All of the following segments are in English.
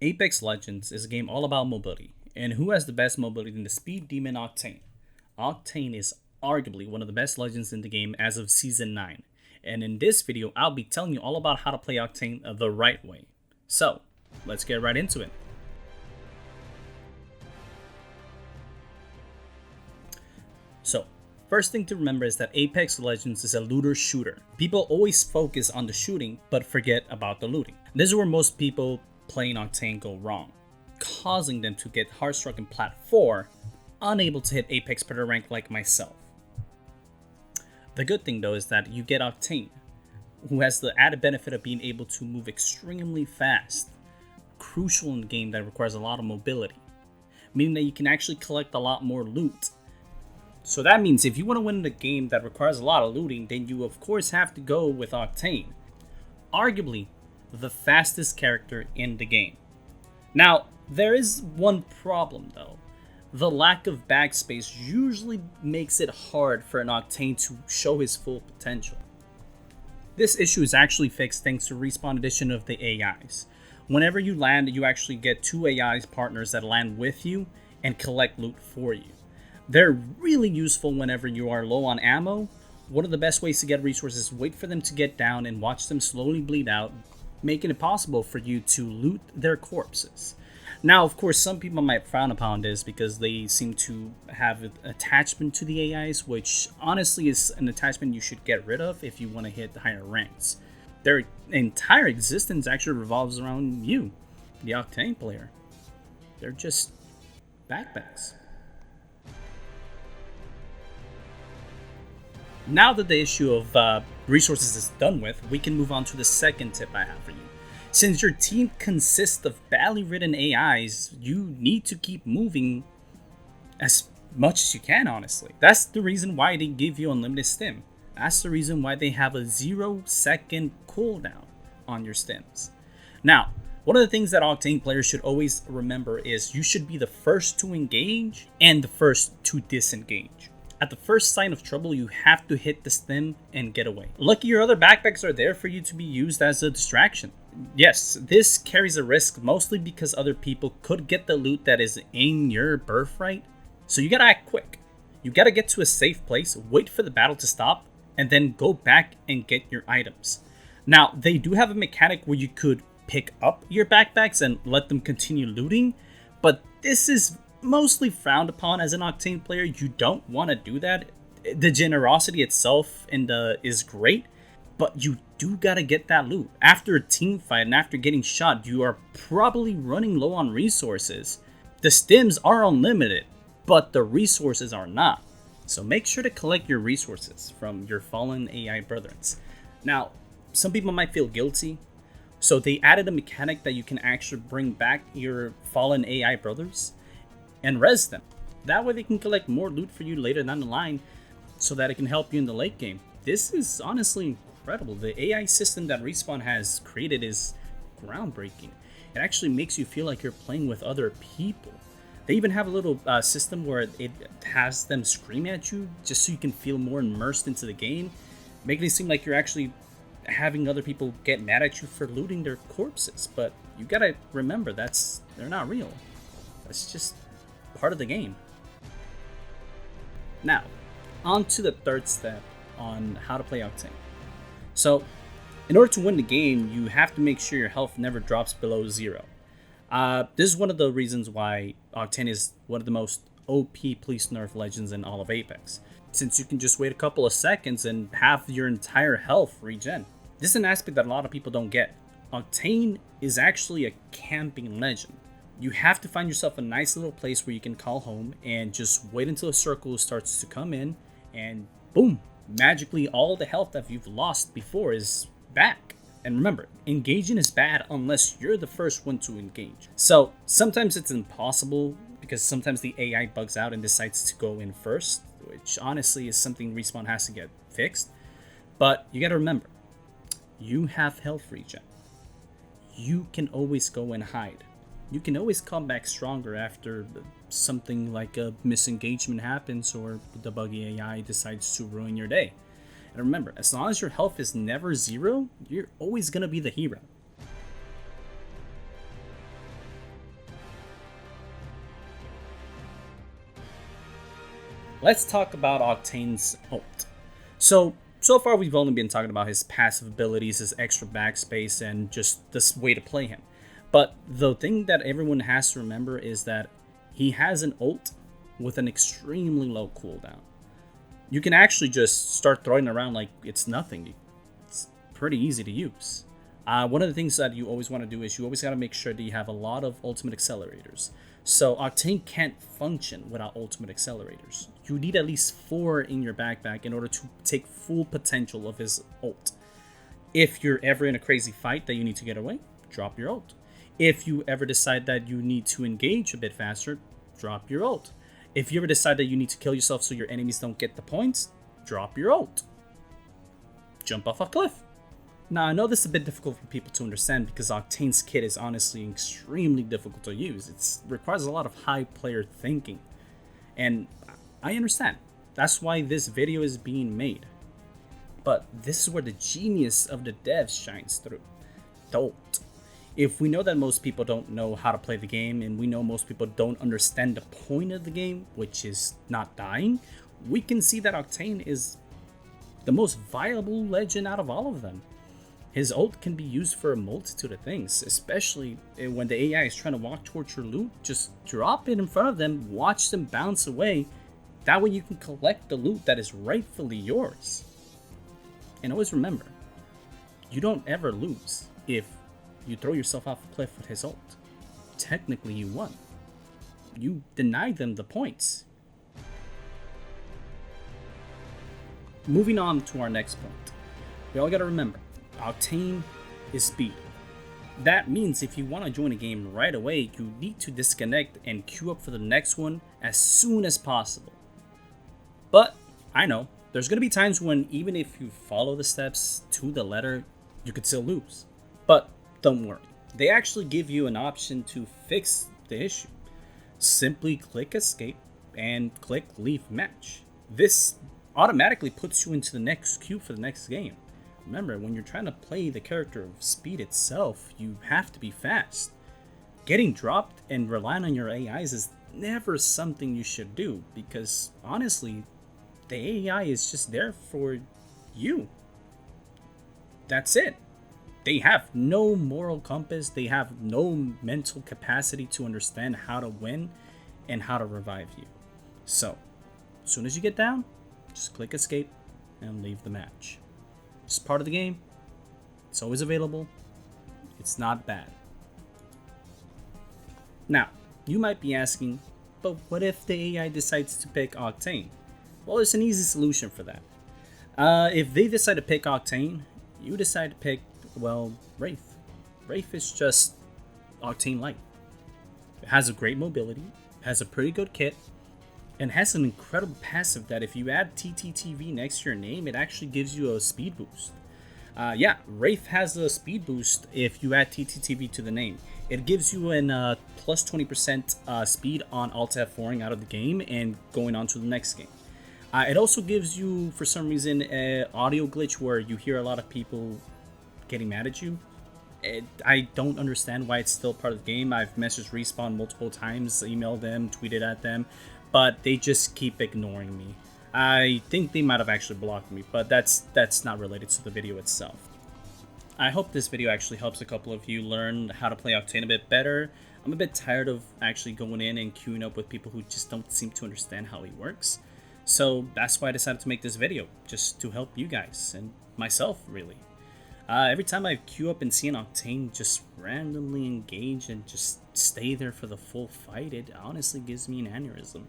Apex Legends is a game all about mobility, and who has the best mobility than the speed demon Octane? Octane is arguably one of the best legends in the game as of Season 9, and in this video I'll be telling you all about how to play Octane the right way. So, let's get right into it. So, first thing to remember is that Apex Legends is a looter shooter. People always focus on the shooting but forget about the looting. This is where most people playing Octane go wrong, causing them to get hard-struck in Plat 4, unable to hit Apex Predator rank like myself. The good thing though is that you get Octane, who has the added benefit of being able to move extremely fast, crucial in a game that requires a lot of mobility, meaning that you can actually collect a lot more loot. So that means if you want to win a game that requires a lot of looting, then you of course have to go with Octane, arguably the fastest character in the game. Now, there is one problem though. The lack of backspace usually makes it hard for an Octane to show his full potential. This issue is actually fixed thanks to Respawn addition of the AIs. Whenever you land, you actually get 2 AIs partners that land with you and collect loot for you. They're really useful whenever you are low on ammo. One of the best ways to get resources is wait for them to get down and watch them slowly bleed out, making it possible for you to loot their corpses. Now, of course, some people might frown upon this because they seem to have an attachment to the AIs, which honestly is an attachment you should get rid of if you want to hit the higher ranks. Their entire existence actually revolves around you, the Octane player. They're just backpacks. Now that the issue of resources is done with, we can move on to the second tip I have for you. Since your team consists of badly written AIs, you need to keep moving as much as you can, honestly. That's the reason why they give you unlimited stim. That's the reason why they have a 0-second cooldown on your stims. Now, one of the things that Octane players should always remember is you should be the first to engage and the first to disengage. At the first sign of trouble, you have to hit the stim and get away. Lucky your other backpacks are there for you to be used as a distraction. Yes, this carries a risk mostly because other people could get the loot that is in your birthright. So you gotta act quick. You gotta get to a safe place, wait for the battle to stop, and then go back and get your items. Now, they do have a mechanic where you could pick up your backpacks and let them continue looting, but this is mostly frowned upon as an Octane player. You don't want to do that. The generosity itself is great, but you do gotta get that loot. After a team fight and after getting shot, you are probably running low on resources. The stims are unlimited, but the resources are not. So make sure to collect your resources from your fallen AI brethrens. Now, some people might feel guilty, so they added a mechanic that you can actually bring back your fallen AI brothers and res them. That way they can collect more loot for you later down the line so that it can help you in the late game. This is honestly incredible. The AI system that Respawn has created is groundbreaking. It actually makes you feel like you're playing with other people. They even have a little system where it has them scream at you just so you can feel more immersed into the game, making it seem like you're actually having other people get mad at you for looting their corpses. But you gotta remember, they're not real. That's just part of the game. Now, on to the third step on how to play Octane. So, in order to win the game, you have to make sure your health never drops below 0. This is one of the reasons why Octane is one of the most OP police nerf legends in all of Apex, since you can just wait a couple of seconds and have your entire health regen. This is an aspect that a lot of people don't get. Octane is actually a camping legend. You have to find yourself a nice little place where you can call home and just wait until a circle starts to come in, and boom, magically all the health that you've lost before is back. And remember, engaging is bad unless you're the first one to engage. So sometimes it's impossible because sometimes the AI bugs out and decides to go in first, which honestly is something Respawn has to get fixed. But you gotta remember, you have health regen. You can always go and hide. You can always come back stronger after something like a misengagement happens or the buggy AI decides to ruin your day. And remember, as long as your health is never 0, you're always going to be the hero. let's talk about Octane's ult. So far we've only been talking about his passive abilities, his extra backspace, and just this way to play him. But the thing that everyone has to remember is that he has an ult with an extremely low cooldown. You can actually just start throwing it around like it's nothing. It's pretty easy to use. One of the things that you always want to do is you always got to make sure that you have a lot of ultimate accelerators. So Octane can't function without ultimate accelerators. You need at least 4 in your backpack in order to take full potential of his ult. If you're ever in a crazy fight that you need to get away, drop your ult. If you ever decide that you need to engage a bit faster, drop your ult. If you ever decide that you need to kill yourself so your enemies don't get the points, drop your ult. Jump off a cliff. Now, I know this is a bit difficult for people to understand because Octane's kit is honestly extremely difficult to use. It requires a lot of high player thinking. And I understand. That's why this video is being made. But this is where the genius of the devs shines through. The ult. If we know that most people don't know how to play the game, and we know most people don't understand the point of the game, which is not dying, we can see that Octane is the most viable legend out of all of them. His ult can be used for a multitude of things, especially when the AI is trying to walk towards your loot. Just drop it in front of them, watch them bounce away. That way you can collect the loot that is rightfully yours. And always remember, you don't ever lose if you throw yourself off a cliff with his ult. Technically you won. You denied them the points. Moving on to our next point. We all gotta remember, Octane is speed. That means if you want to join a game right away, you need to disconnect and queue up for the next one as soon as possible. But I know there's going to be times when even if you follow the steps to the letter, you could still lose. But don't worry, they actually give you an option to fix the issue. Simply click escape and click leave match. This automatically puts you into the next queue for the next game. Remember, when you're trying to play the character of speed itself, you have to be fast. Getting dropped and relying on your AIs is never something you should do because, honestly, the AI is just there for you. That's it. They have no moral compass, they have no mental capacity to understand how to win and how to revive you. So, as soon as you get down, just click escape and leave the match. It's part of the game. It's always available. It's not bad. Now, you might be asking, but what if the AI decides to pick Octane? Well, there's an easy solution for that. If they decide to pick Octane, you decide to pick, well, Wraith. Wraith is just Octane Light. It has a great mobility, has a pretty good kit, and has an incredible passive that if you add TTTV next to your name, it actually gives you a speed boost. Yeah, Wraith has a speed boost if you add TTTV to the name. It gives you an plus 20% speed on Alt F4ing out of the game and going on to the next game. It also gives you, for some reason, an audio glitch where you hear a lot of people getting mad at you. I don't understand why it's still part of the game. I've messaged Respawn multiple times, emailed them, tweeted at them, but they just keep ignoring me. I think they might have actually blocked me, but that's not related to the video itself. I hope this video actually helps a couple of you learn how to play Octane a bit better. I'm a bit tired of actually going in and queuing up with people who just don't seem to understand how he works. So that's why I decided to make this video, just to help you guys and myself, really. Every time I queue up and see an Octane just randomly engage and just stay there for the full fight, it honestly gives me an aneurysm.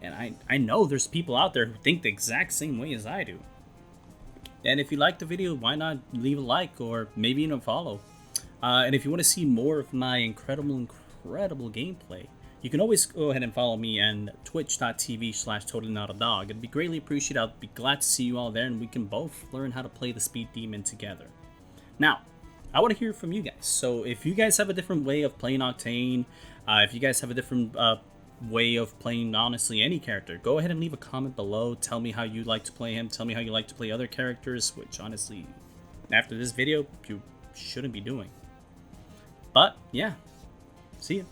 And I know there's people out there who think the exact same way as I do. And if you liked the video, why not leave a like or maybe even a follow? And if you want to see more of my incredible gameplay, you can always go ahead and follow me on twitch.tv/totallynotadog. It'd be greatly appreciated. I'd be glad to see you all there and we can both learn how to play the Speed Demon together. Now, I want to hear from you guys. So if you guys have a different way of playing Octane, if you guys have a different way of playing, honestly, any character, go ahead and leave a comment below. Tell me how you like to play him. Tell me how you like to play other characters, which honestly, after this video, you shouldn't be doing. But yeah, see ya.